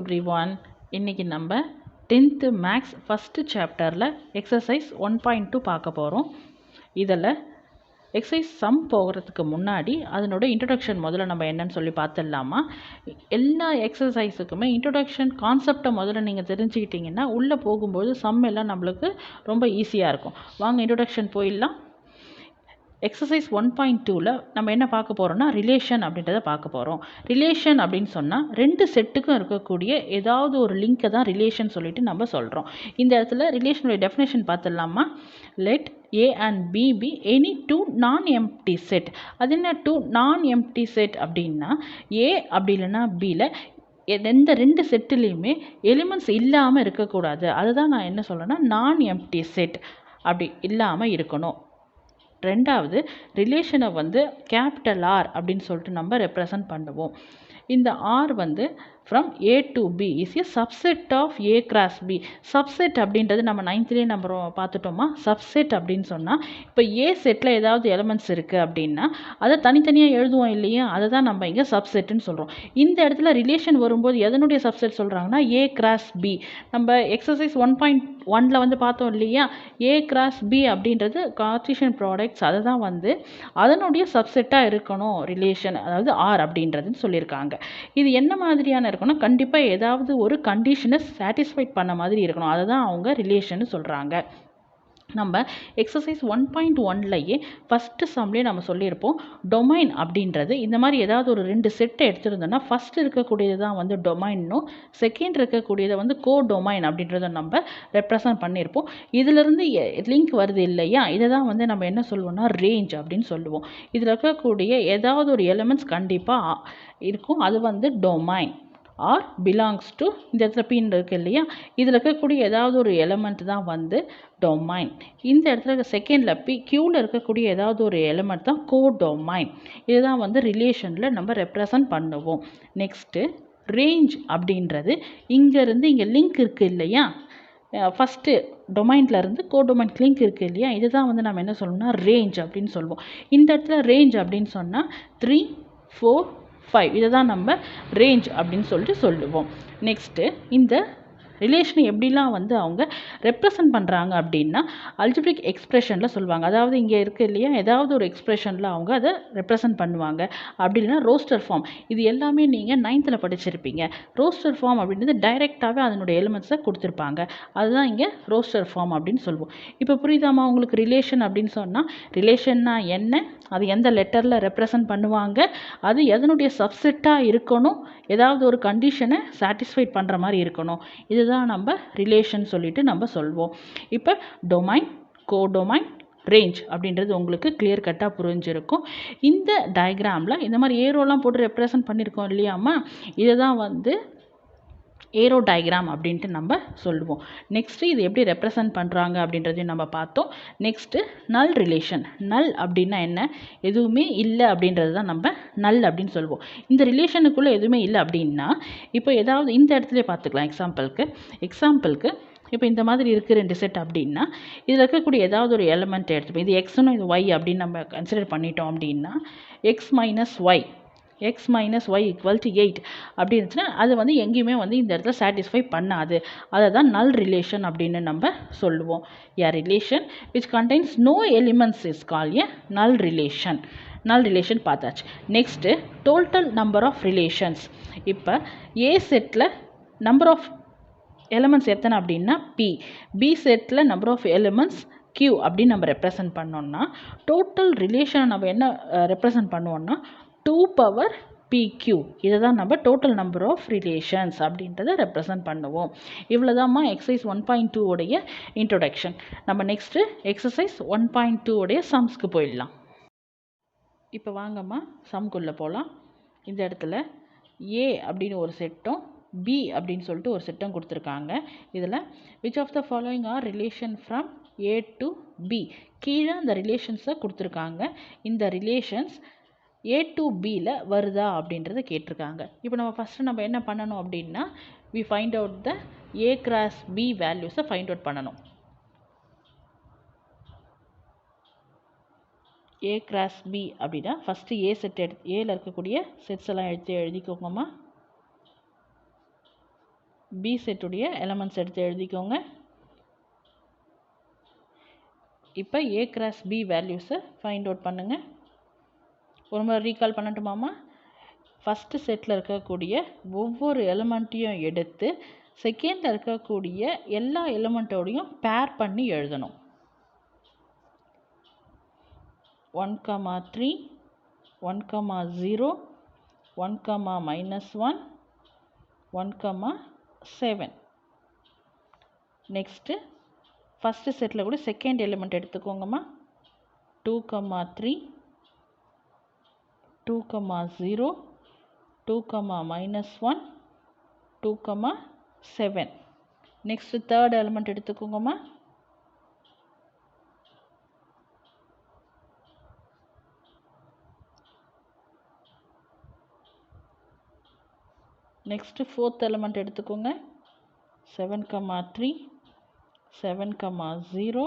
everyone. இன்னைக்கு நம்ம 10th maths first சாப்டரில் எக்ஸசைஸ் 1.2 பார்க்க போகிறோம். இதில் எக்ஸசைஸ் சம் போகிறதுக்கு முன்னாடி அதனோட இன்ட்ரடக்ஷன் முதல்ல நம்ம என்னன்னு சொல்லி பார்த்துடலாமா. எல்லா எக்ஸசைஸுக்குமே இன்ட்ரடக்ஷன் கான்செப்டை முதல்ல நீங்கள் தெரிஞ்சுக்கிட்டிங்கன்னா உள்ளே போகும்போது சம் எல்லாம் நம்மளுக்கு ரொம்ப ஈஸியாக இருக்கும். வாங்க இன்ட்ரடக்ஷன் போயிடலாம். எக்ஸசைஸ் 1.2ல் நம்ம என்ன பார்க்க போகிறோம்னா ரிலேஷன் அப்படின்றத பார்க்க போகிறோம். ரிலேஷன் அப்படின்னு சொன்னால் ரெண்டு செட்டுக்கும் இருக்கக்கூடிய ஏதாவது ஒரு லிங்க்கை தான் ரிலேஷன் சொல்லிட்டு நம்ம சொல்கிறோம். இந்த இடத்துல ரிலேஷனுடைய டெஃபினேஷன் பார்த்துடலாமா. Let A and B be any two non-empty set. அது என்ன டூ நான்-எம்ப்டி செட் அப்படின்னா A அப்படி இல்லைன்னா Bயில் எந்த ரெண்டு செட்டுலேயுமே எலிமெண்ட்ஸ் இல்லாமல் இருக்கக்கூடாது. அதுதான் நான் என்ன சொல்கிறேன்னா நான்-எம்ப்டி செட் அப்படி இல்லாமல் இருக்கணும். ரெண்டாவது ரிலேஷனை வந்து கேபிட்டல் ஆர் அப்படின்னு சொல்லிட்டு நம்ம ரெப்ரசன்ட் பண்ணுவோம். இந்த ஆர் வந்து from A to B is a subset of A cross B. Subset அப்படின்றது நம்ம 9th நம்ம பார்த்துட்டோமா. சப்செட் அப்படின்னு சொன்னால் இப்போ ஏ செட்டில் ஏதாவது எலிமெண்ட்ஸ் இருக்குது அப்படின்னா அதை தனித்தனியாக எழுதுவோம் இல்லையா, அதை தான் நம்ம இங்கே சப்செட்டுன்னு சொல்கிறோம். இந்த இடத்துல ரிலேஷன் வரும்போது எதனுடைய சப்செட் சொல்கிறாங்கன்னா ஏ கிராஸ் பி. நம்ம எக்ஸசைஸ் 1.1ல் வந்து பார்த்தோம் இல்லையா, ஏ கிராஸ் பி அப்படின்றது கார்ட்டீசியன் ப்ராடக்ட்ஸ், அதை தான் வந்து அதனுடைய சப்செட்டாக இருக்கணும் ரிலேஷன், அதாவது ஆர் அப்படின்றதுன்னு சொல்லியிருக்காங்க. இது என்ன மாதிரியான இருக்கணும், கண்டிப்பாக ஏதாவது ஒரு கண்டிஷனை சாட்டிஸ்ஃபைட் பண்ண மாதிரி இருக்கணும். அதை தான் அவங்க ரிலேஷன்னு சொல்கிறாங்க. நம்ம எக்ஸசைஸ் 1.1லையே ஃபஸ்ட்டு சம்லேயே நம்ம சொல்லியிருப்போம் டொமைன் அப்படின்றது இந்த மாதிரி ஏதாவது ஒரு ரெண்டு செட்டை எடுத்துருந்தோம்னா ஃபஸ்ட் இருக்கக்கூடியது தான் வந்து டொமைன்னும் செகண்ட் இருக்கக்கூடியதை வந்து கோ டொமைன் அப்படின்றத நம்ம ரெப்ரசன்ட் பண்ணியிருப்போம். இதிலிருந்து லிங்க் வருது இல்லையா, இதை தான் வந்து நம்ம என்ன சொல்லுவோம்னா ரேஞ்ச் அப்படின்னு சொல்லுவோம். இதில் இருக்கக்கூடிய ஏதாவது ஒரு எலிமெண்ட்ஸ் கண்டிப்பாக இருக்கும், அது வந்து டொமைன் ஆர் பிலாங்ஸ் டு, இந்த இடத்துல பின் இருக்குது இல்லையா, இதில் இருக்கக்கூடிய ஏதாவது ஒரு எலிமெண்ட் தான் வந்து டொமைன். இந்த இடத்துல செகண்டில் கியூவில் இருக்கக்கூடிய ஏதாவது ஒரு எலிமெண்ட் தான் கோ டொமைன். இதுதான் வந்து ரிலேஷனில் நம்ம ரெப்ரசன்ட் பண்ணுவோம். நெக்ஸ்ட்டு ரேஞ்ச் அப்படின்றது இங்கேருந்து இங்கே லிங்க் இருக்குது இல்லையா, ஃபஸ்ட்டு டொமைன்லேருந்து கோ டொமைன் லிங்க் இருக்குது இல்லையா, இதுதான் வந்து நம்ம என்ன சொல்லணும்னா ரேஞ்ச் அப்படின்னு சொல்லுவோம். இந்த இடத்துல ரேஞ்ச் அப்படின்னு சொன்னால் 3, 4, 5 இதை தான் நம்ம ரேஞ்ச் அப்படின்னு சொல்லிட்டு சொல்லுவோம். நெக்ஸ்ட்டு இந்த ரிலேஷனை எப்படிலாம் வந்து அவங்க ரெப்ரசன்ட் பண்ணுறாங்க அப்படின்னா அல்ஜிப்ரிக் எக்ஸ்பிரஷனில் சொல்லுவாங்க. அதாவது இங்கே இருக்குது இல்லையா, ஏதாவது ஒரு எக்ஸ்பிரஷனில் அவங்க அதை ரெப்ரசன்ட் பண்ணுவாங்க. அப்படி இல்லைன்னா ரோஸ்டர் ஃபார்ம், இது எல்லாமே நீங்கள் 9th படிச்சிருப்பீங்க. ரோஸ்டர் ஃபார்ம் அப்படின்றது டைரெக்டாகவே அதனுடைய எலிமெண்ட்ஸை கொடுத்துருப்பாங்க, அதுதான் இங்கே ரோஸ்டர் ஃபார்ம் அப்படின்னு சொல்லுவோம். இப்போ புரியுதாமா உங்களுக்கு ரிலேஷன் அப்படின்னு சொன்னால் ரிலேஷன்னா என்ன, அது எந்த லெட்டரில் ரெப்ரசன்ட் பண்ணுவாங்க, அது எதனுடைய சப்செட்டாக இருக்கணும், ஏதாவது ஒரு கண்டிஷனை சாட்டிஸ்ஃபைட் பண்ணுற மாதிரி இருக்கணும், இதுதான் நம்ம ரிலேஷன் சொல்லிட்டு நம்ம சொல்வோம். இப்போ டொமைன், கோடொமைன், ரேஞ்ச் அப்படின்றது உங்களுக்கு கிளியர் கட்டாக புரிஞ்சிருக்கும். இந்த டயக்ராமில் இந்த மாதிரி ஏரோலாம் போட்டு ரெப்ரசன்ட் பண்ணியிருக்கோம் இல்லையாம்மா, இதை தான் வந்து ஏரோ டயக்ராம் அப்படின்ட்டு நம்ம சொல்லுவோம். நெக்ஸ்ட்டு இது எப்படி ரெப்ரசன்ட் பண்ணுறாங்க அப்படின்றதையும் நம்ம பார்த்தோம். நெக்ஸ்ட்டு நல் ரிலேஷன். நல் அப்படின்னா என்ன, எதுவுமே இல்லை அப்படின்றது தான் நம்ம நல் அப்படின்னு சொல்லுவோம். இந்த ரிலேஷனுக்குள்ளே எதுவுமே இல்லை அப்படின்னா இப்போ ஏதாவது இந்த இடத்துல பார்த்துக்கலாம். எக்ஸாம்பிளுக்கு இப்போ இந்த மாதிரி இருக்குது ரெண்டு செட் அப்படின்னா இதில் இருக்கக்கூடிய ஏதாவது ஒரு எலிமெண்ட் எடுத்துப்போம். இது எக்ஸ்னும் இது ஒய் அப்படின்னு நம்ம கன்சிடர் பண்ணிட்டோம் அப்படின்னா எக்ஸ் மைனஸ் ஒய் = 8 அப்படி இருந்துச்சுன்னா அது வந்து எங்கேயுமே வந்து இந்த இடத்துல சாட்டிஸ்ஃபை பண்ணாது. அதை தான் நல் ரிலேஷன் அப்படின்னு நம்ம சொல்லுவோம். A relation which contains no elements is called a null relation. Null relation பார்த்தாச்சு. Next total number of relations. இப்போ ஏ செட்டில் நம்பர் ஆஃப் எலிமெண்ட்ஸ் எத்தனை அப்படின்னா பி செட்டில் நம்பர் ஆஃப் எலிமெண்ட்ஸ் Q அப்படின்னு நம்ம ரெப்ரசன்ட் பண்ணோம்னா டோட்டல் ரிலேஷனை நம்ம என்ன ரெப்ரசன்ட் பண்ணுவோம்னா 2 power PQ. இதை தான் நம்ம டோட்டல் நம்பர் ஆஃப் ரிலேஷன்ஸ் அப்படின்றத ரெப்ரசன்ட் பண்ணுவோம். இவ்வளோதாம்மா எக்ஸசைஸ் 1.2 உடைய இன்ட்ரொடக்ஷன். நம்ம நெக்ஸ்ட்டு எக்ஸசைஸ் 1.2 உடைய சம்ஸ்க்கு போயிடலாம். இப்போ வாங்கம்மா சம்குள்ளே போகலாம். இந்த இடத்துல ஏ அப்படின்னு ஒரு செட்டும் பி அப்படின்னு சொல்லிட்டு ஒரு செட்டும் கொடுத்துருக்காங்க. இதில் which of the following are relation from A to B, கீழே அந்த ரிலேஷன்ஸை கொடுத்துருக்காங்க. இந்த ரிலேஷன்ஸ் ஏ டு பியில் வருதா அப்படின்றத கேட்டிருக்காங்க. இப்போ நம்ம ஃபஸ்ட்டு நம்ம என்ன பண்ணணும் அப்படின்னா we find out the A cross B வேல்யூஸை ஃபைண்ட் அவுட் பண்ணணும். ஏ கிராஸ் பி அப்படின்னா ஃபஸ்ட்டு ஏ செட் ஏல இருக்கக்கூடிய செட்ஸ் எல்லாம் எழுதிக்கோங்கம்மா. பி செட்டுடைய எலமெண்ட்ஸ் எடுத்து எழுதிக்கோங்க. இப்போ ஏ கிராஸ் பி வேல்யூஸை ஃபைண்ட் அவுட் பண்ணுங்கள். ஒரு முறை ரீகால் பண்ணட்டுமாமா? ஃபஸ்ட்டு செட்டில் இருக்கக்கூடிய ஒவ்வொரு எலிமெண்ட்டையும் எடுத்து செகண்டில் இருக்கக்கூடிய எல்லா எலிமெண்ட்டோடையும் பேர் பண்ணி எழுதணும். 1, 3, 1, 0, 1, -1, 1, 7. நெக்ஸ்ட்டு ஃபஸ்ட்டு செட்டில் கூட செகண்ட் எலிமெண்ட் எடுத்துக்கோங்கம்மா. 2, 3, 2, 0, 2, -1, 2, 7. நெக்ஸ்ட்டு தேர்ட் எலிமெண்ட் எடுத்துக்கோங்கம்மா. நெக்ஸ்ட்டு ஃபோர்த் எலிமெண்ட் எடுத்துக்கோங்க. 7, 3, 7, 0,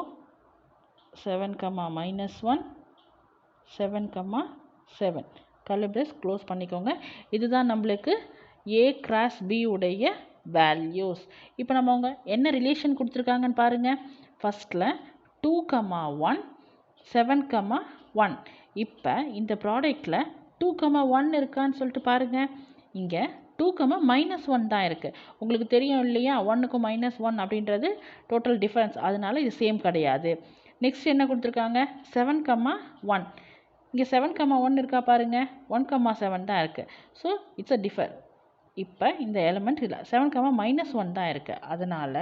7, -1, 7, 7. கர்லி பிரேஸ் க்ளோஸ் பண்ணிக்கோங்க. இதுதான் நம்மளுக்கு ஏ கிராஸ் பி உடைய வேல்யூஸ். இப்போ நம்ம அவங்க என்ன ரிலேஷன் கொடுத்துருக்காங்கன்னு பாருங்கள். ஃபஸ்ட்டில் 2, 1, 7, 1. இப்போ இந்த ப்ராடக்டில் 2, 1 இருக்கான்னு சொல்லிட்டு பாருங்கள். இங்கே 2, -1 தான் இருக்குது. உங்களுக்கு தெரியும் இல்லையா, 1க்கும் -1 அப்படின்றது டோட்டல் டிஃபரன்ஸ். அதனால இது சேம் கிடையாது. நெக்ஸ்ட் என்ன கொடுத்துருக்காங்க? 7, 1. இங்கே 7, 1 இருக்கா பாருங்கள். 1, 7 தான் இருக்குது. So it's a differ. இப்போ இந்த எலிமெண்ட் இல்லை, 7, -1 தான் இருக்குது. அதனால்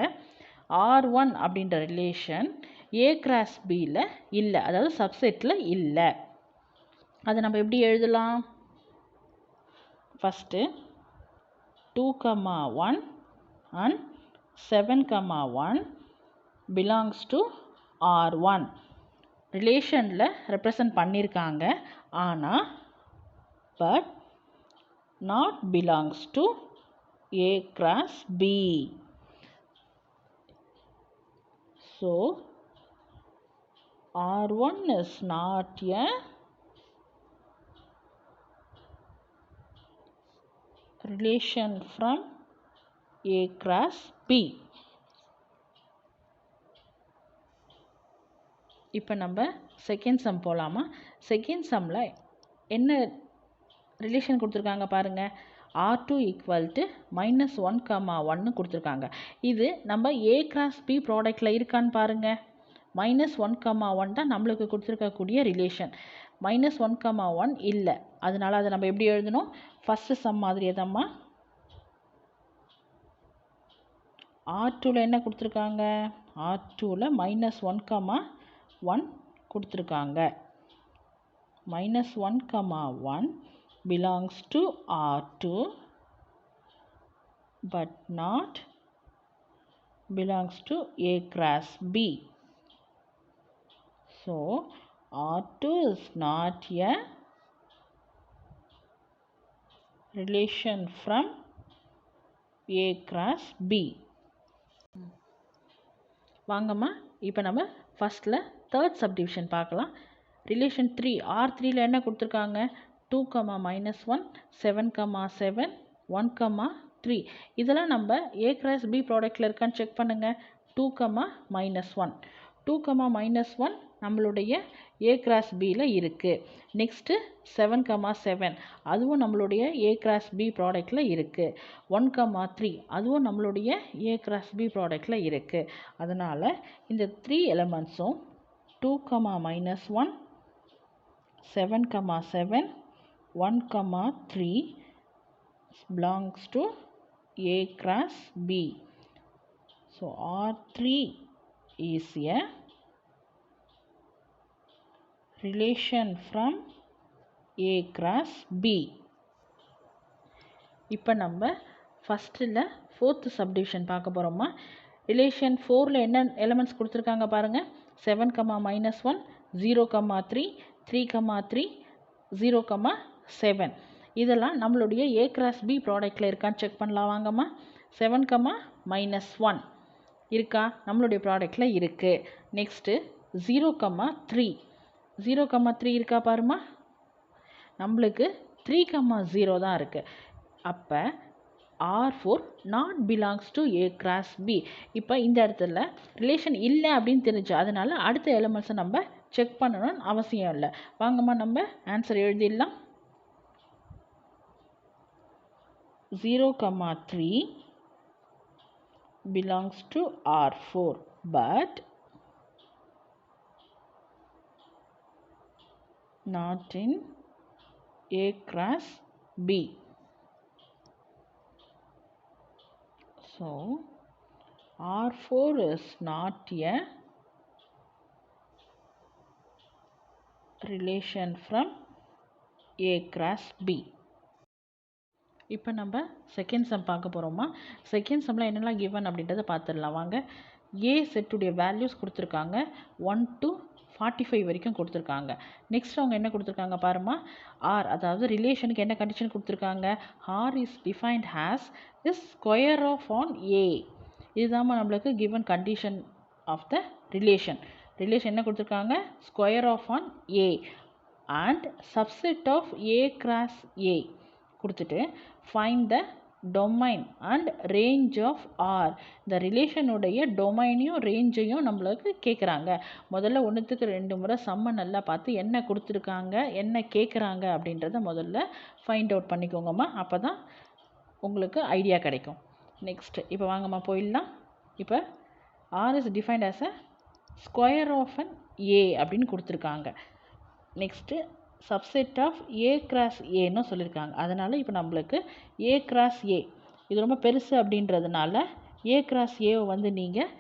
R1 அப்படின்ற ரிலேஷன் ஏ கிராஸ் பியில் இல்லை, அதாவது சப்செட்டில் இல்லை. அதை நம்ம எப்படி எழுதலாம்? First 2, 1 and 7, 1 belongs to R1 ரிலேஷனில் ரெப்ரசன்ட் பண்ணியிருக்காங்க. ஆனால் but not belongs to A cross B. So R1 is not a relation from A cross B. இப்போ நம்ம செகண்ட் சம் போகலாமா? செகண்ட் சம்மில் என்ன ரிலேஷன் கொடுத்துருக்காங்க பாருங்கள். R2 = -1, 1 கொடுத்துருக்காங்க. இது நம்ம A cross B ப்ராடக்டில் இருக்கான்னு பாருங்கள். -1, 1 தான் நம்மளுக்கு கொடுத்துருக்கக்கூடிய ரிலேஷன். -1, 1 இல்லை. அதனால் அதை நம்ம எப்படி எழுதணும்? ஃபஸ்ட்டு சம் மாதிரியே தான்மா. R2ல் என்ன கொடுத்துருக்காங்க? R2ல் -1, 1 கொடுத்துருக்காங்க. -1, 1 belongs to R2 but not belongs to A cross B. So R2 is not a relation from A cross B. வாங்கம்மா, இப்போ நம்ம ஃபஸ்ட்டில் தேர்ட் சப்டிவிஷன் பார்க்கலாம். ரிலேஷன் 3 R3ல் என்ன கொடுத்துருக்காங்க? 2, -1, 7, 7, 1, 3. இதெல்லாம் நம்ம A cross B ப்ராடக்டில் இருக்கான்னு செக் பண்ணுங்கள். 2, -1. 2, -1 நம்மளுடைய A cross Bயில் இருக்குது. நெக்ஸ்ட்டு 7, 7 அதுவும் நம்மளுடைய A cross B ப்ராடக்டில் இருக்குது. 1, 3 அதுவும் நம்மளுடைய A cross B ப்ராடக்டில் இருக்குது. அதனால் இந்த 3 எலிமெண்ட்ஸும் 2, -1, 7, 7, 1, 3 belongs to A cross B. So R3 is a relation from A cross B. இப்போ நம்ம ஃபஸ்ட்டில் ஃபோர்த்து சப்டிவிஷன் பார்க்க போகிறோமா. ரிலேஷன் 4ல் என்ன எலிமெண்ட்ஸ் கொடுத்துருக்காங்க பாருங்கள். 7, -1, 0, 3, 3, 3, 0, 7. இதெல்லாம் நம்மளுடைய A cross B ப்ராடக்டில் இருக்கான்னு செக் பண்ணலாம் வாங்கம்மா. 7, -1 இருக்கா? நம்மளுடைய ப்ராடக்டில் இருக்குது. நெக்ஸ்ட்டு 0, 3 0, 3 இருக்கா பாருமா? நம்மளுக்கு 3, 0 தான் இருக்குது. அப்போ R4 not belongs to A cross B. இப்போ இந்த இடத்துல ரிலேஷன் இல்லை அப்படின்னு தெரிஞ்சு அதனால அடுத்த எலிமெண்ட்ஸை நம்ம செக் பண்ணணும்னு அவசியம் இல்லை. வாங்கம்மா நம்ம ஆன்சர் எழுதிடலாம். 0,3 belongs to R4 but not in A cross B. So R4 is not a relation from A cross B. இப்போ நம்ம செகண்ட் சம் பார்க்க போகிறோமா. செகண்ட் சம்மில் என்னெல்லாம் கிவன் அப்படின்றத பார்த்துடலாம் வாங்க. ஏ செட்டுடைய வேல்யூஸ் கொடுத்துருக்காங்க 1 to 45 வரைக்கும் கொடுத்துருக்காங்க. நெக்ஸ்ட் அவங்க என்ன கொடுத்துருக்காங்க பாருமா, ஆர் அதாவது ரிலேஷனுக்கு என்ன கண்டிஷன் கொடுத்துருக்காங்க, R is defined as is square of an A. இதுதான் நம்மளுக்கு given condition of the relation. Relation என்ன கொடுத்துருக்காங்க, square of an A and subset of A cross A கொடுத்துட்டு find the domain and range of R. இந்த ரிலேஷனுடைய டொமைனையும் ரேஞ்சையும் நம்மளுக்கு கேட்குறாங்க. முதல்ல 1க்கு 2 முறை சம்மை நல்லா பார்த்து என்ன கொடுத்துருக்காங்க என்ன கேட்குறாங்க அப்படின்றத முதல்ல ஃபைண்ட் அவுட் பண்ணிக்கோங்கம்மா. அப்போ தான் உங்களுக்கு ஐடியா கிடைக்கும். நெக்ஸ்ட் இப்போ வாங்கம்மா போயிடலாம். இப்போ R is defined as a square of an A அப்படின்னு கொடுத்துருக்காங்க. Next subset of A cross ஏன்னு சொல்லியிருக்காங்க. அதனால் இப்போ நம்மளுக்கு ஏ கிராஸ் ஏ இது ரொம்ப பெருசு அப்படின்றதுனால ஏ கிராஸ் ஏவை வந்து நீங்கள்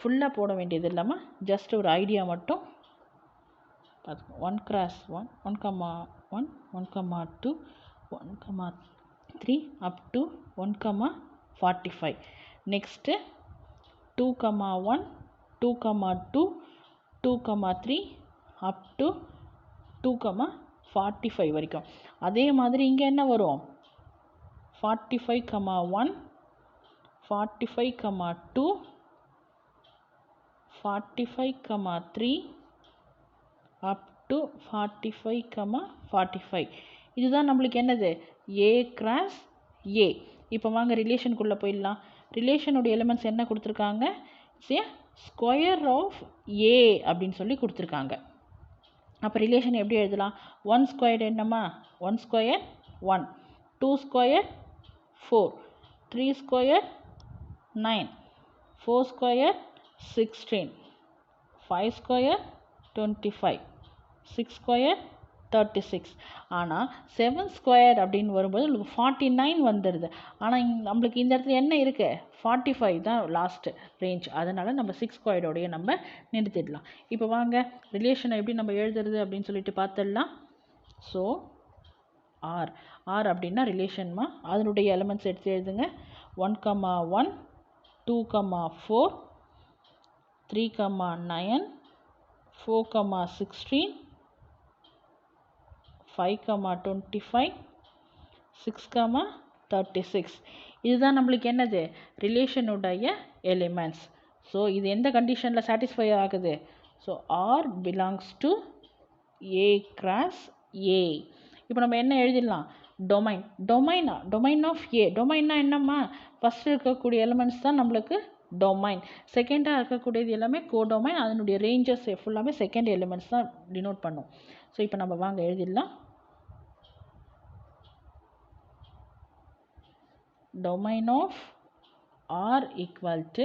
ஃபுல்லாக போட வேண்டியது இல்லாமல் ஜஸ்ட் ஒரு ஐடியா மட்டும் பார்த்துக்கோங்க. 1 cross 1 1,1 1,2 1,3 up to 1,45. Next 2,1 2,2 2,3 up to 2,45 வரைக்கும். அதே மாதிரி இங்கே என்ன வரும், 45,1 45,2 45,3 அப் டு 45,45. இதுதான் நம்மளுக்கு என்னது ஏ கிராஸ் ஏ. இப்போ வாங்க ரிலேஷனுக்குள்ளே போயிடலாம். ரிலேஷனுடைய எலிமெண்ட்ஸ் என்ன கொடுத்துருக்காங்க, ஸ்கொயர் ஆஃப் ஏ அப்படின்னு சொல்லி கொடுத்துருக்காங்க. அப்போ ரிலேஷன் எப்படி எழுதலாம், 1 ஸ்கொயர் என்னம்மா 1 square 1, 2 square 4, 3 square 9, 4 square 16, 5 square 25, 6 square 36. ஆனால் 7 ஸ்கொயர் அப்படின்னு வரும்போது நம்மளுக்கு 49 வந்துடுது. ஆனால் நம்மளுக்கு இந்த இடத்துல என்ன இருக்குது, 45 தான் லாஸ்ட்டு ரேஞ்ச். அதனால் நம்ம 6 ஸ்கொயரோடைய நம்ம நிறுத்திடலாம். இப்போ வாங்க ரிலேஷனை எப்படி நம்ம எழுதுறது அப்படின்னு சொல்லிட்டு பார்த்துடலாம். ஸோ ஆர் ஆர் அப்படின்னா ரிலேஷன்மா, அதனுடைய எலிமெண்ட்ஸ் எடுத்து எழுதுங்க. 1,1 2,4 3,9 4,16 5,25 6,36. இதுதான் நம்மளுக்கு என்னது ரிலேஷனுடைய எலிமெண்ட்ஸ். ஸோ இது எந்த கண்டிஷனில் சாட்டிஸ்ஃபை ஆகுது, so R belongs to A cross A. இப்போ நம்ம என்ன எழுதிடலாம், டொமைன் டொமைன் ஆஃப் ஏ. டொமைன்னா என்னம்மா, ஃபஸ்ட்டு இருக்கக்கூடிய எலிமெண்ட்ஸ் தான் நம்மளுக்கு டொமைன். செகண்டாக இருக்கக்கூடியது எல்லாமே கோடொமைன். அதனுடைய ரேஞ்சஸ் ஃபுல்லாமே செகண்ட் எலிமெண்ட்ஸ் தான் டினோட் பண்ணும். ஸோ இப்போ நம்ம வாங்க எழுதிடலாம். domain of R equal to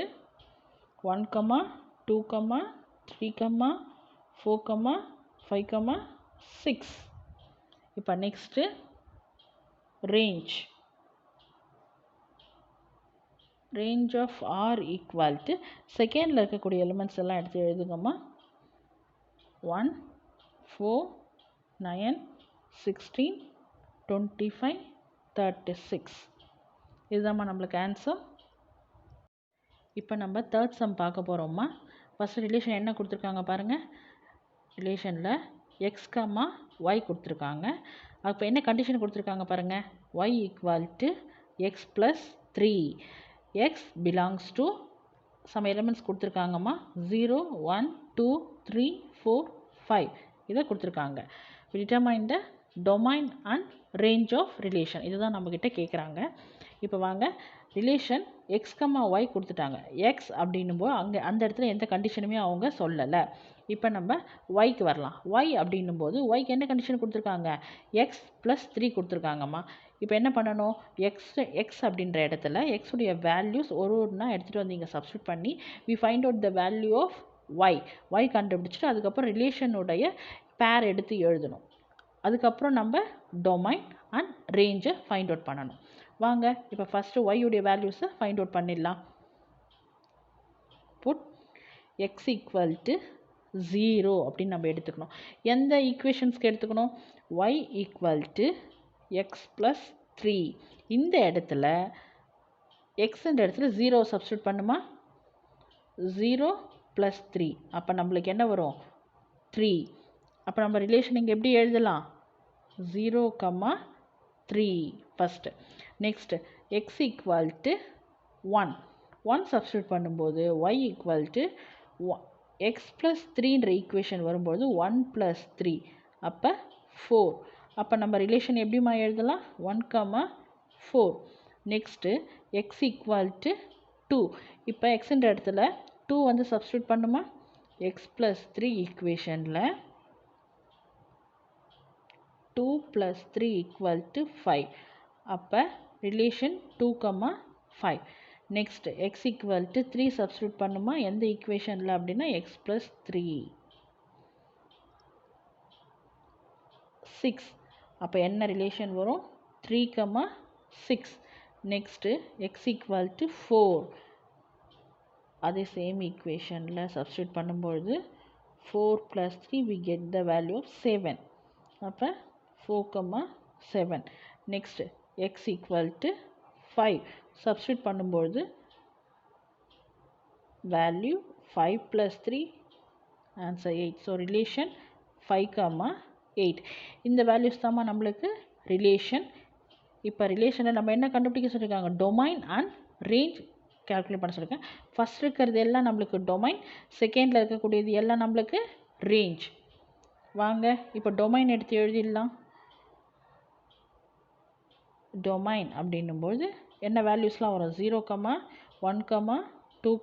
1, 2, 3, 4, 5, 6. இப்போ next range of R equal to செகண்டில் இருக்கக்கூடிய எலிமெண்ட்ஸ் எல்லாம் எடுத்து எழுதுங்கம்மா. 1, 4, 9, 16, 25, 36. இதுதாம்மா நம்மளுக்கு ஆன்சர். இப்போ நம்ம தேர்ட் சம் பார்க்க போகிறோம்மா. ஃபஸ்ட்டு ரிலேஷன் என்ன கொடுத்துருக்காங்க பாருங்கள். ரிலேஷனில் எக்ஸ் கமா ஒய் கொடுத்துருக்காங்க. அப்போ என்ன கண்டிஷன் கொடுத்துருக்காங்க பாருங்கள், y equal to x plus 3. X belongs to some elements கொடுத்துருக்காங்கம்மா. 0, 1, 2, 3, 4, 5 இதை கொடுத்துருக்காங்க. Determine the domain and range of relation. இதுதான் நம்மக்கிட்ட கேட்குறாங்க. இப்போ வாங்க ரிலேஷன் x, y கொடுத்துட்டாங்க. x அப்படின்னும்போது அங்கே அந்த இடத்துல எந்த கண்டிஷனுமே அவங்க சொல்லலை. இப்போ நம்ம yக்கு வரலாம். y அப்படின்னும்போது yக்கு என்ன கண்டிஷன் கொடுத்துருக்காங்க? x + 3 கொடுத்துருக்காங்கம்மா. இப்போ என்ன பண்ணணும்? x அப்படின்ற இடத்துல x உடைய வேல்யூஸ் ஒன்றா எடுத்துகிட்டு வந்து இங்கே சப்ஸ்டியூட் பண்ணி we find out the value of y கண்டுபிடிச்சிட்டு அதுக்கப்புறம் ரிலேஷனுடைய பேர் எடுத்து எழுதணும். அதுக்கப்புறம் நம்ம டொமைன் அண்ட் ரேஞ்சை ஃபைண்ட் அவுட் பண்ணணும். வாங்க இப்போ ஃபஸ்ட்டு y உடைய வேல்யூஸை ஃபைண்ட் அவுட் பண்ணிடலாம். புட் x = 0 அப்படின்னு நம்ம எடுத்துக்கணும். எந்த ஈக்குவேஷன்ஸ்க்கு எடுத்துக்கணும்? y = x + 3. இந்த இடத்துல எக்ஸ்ன்ற இடத்துல 0 சப்ஸ்டியூட் பண்ணுமா? 0 + 3. அப்போ நம்மளுக்கு என்ன வரும்? 3. அப்போ நம்ம ரிலேஷன் இங்கே எப்படி எழுதலாம்? 0, 3 ஃபஸ்ட்டு. Next x = 1. 1 சப்ஸ்டியூட் பண்ணும்போது y = x + 3ன்ற ஈக்குவேஷன் வரும்போது 1 + 3 அப்போ 4. அப்போ நம்ம ரிலேஷன் எப்படிமா எழுதலாம்? 1, 4. Next x = 2. இப்போ எக்ஸ்ன்ற இடத்துல 2 வந்து சப்ஸ்டியூட் பண்ணுமா? x + 3 ஈக்குவேஷனில் 2 + 3 = 5. அப்போ ரிலேஷன் 2, 5. நெக்ஸ்ட் x = 3 சப்ஸ்டியூட் பண்ணுமா? எந்த ஈக்குவேஷனில் அப்படின்னா x + 3. 6. அப்போ என்ன ரிலேஷன் வரும்? 3, 6. Next x = 4. அதே சேம் ஈக்குவேஷனில் சப்ஸ்டியூட் பண்ணும்பொழுது 4 + 3 we get the value of 7. அப்போ 4, 7. நெக்ஸ்ட் x = 5 சப்ஸ்டியூட் பண்ணும்பொழுது வேல்யூ 5 + 3 ஆன்சர் 8. So relation 5, 8. இந்த வேல்யூஸ் தாம்மா நம்மளுக்கு ரிலேஷன். இப்போ ரிலேஷனில் நம்ம என்ன கண்டுபிடிக்க சொல்லியிருக்காங்க? டொமைன் அண்ட் ரேஞ்ச் கால்குலேட் பண்ண சொல்லியிருக்கேன். ஃபஸ்ட் இருக்கிறது எல்லாம் நம்மளுக்கு டொமைன், செகண்டில் இருக்கக்கூடியது எல்லாம் நம்மளுக்கு ரேஞ்ச். வாங்க இப்போ டொமைன் எடுத்து எழுதிடலாம். டொமைன் அப்படின்னும்போது என்ன வேல்யூஸ்லாம் வரும்? 0, 1, 2,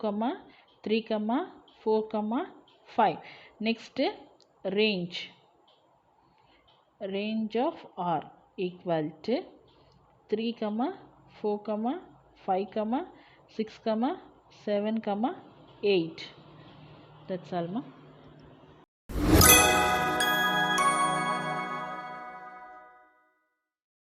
3, 4, 5. Next range. range of R = 3, 4, 5, 6, 7, 8. That's all, ma.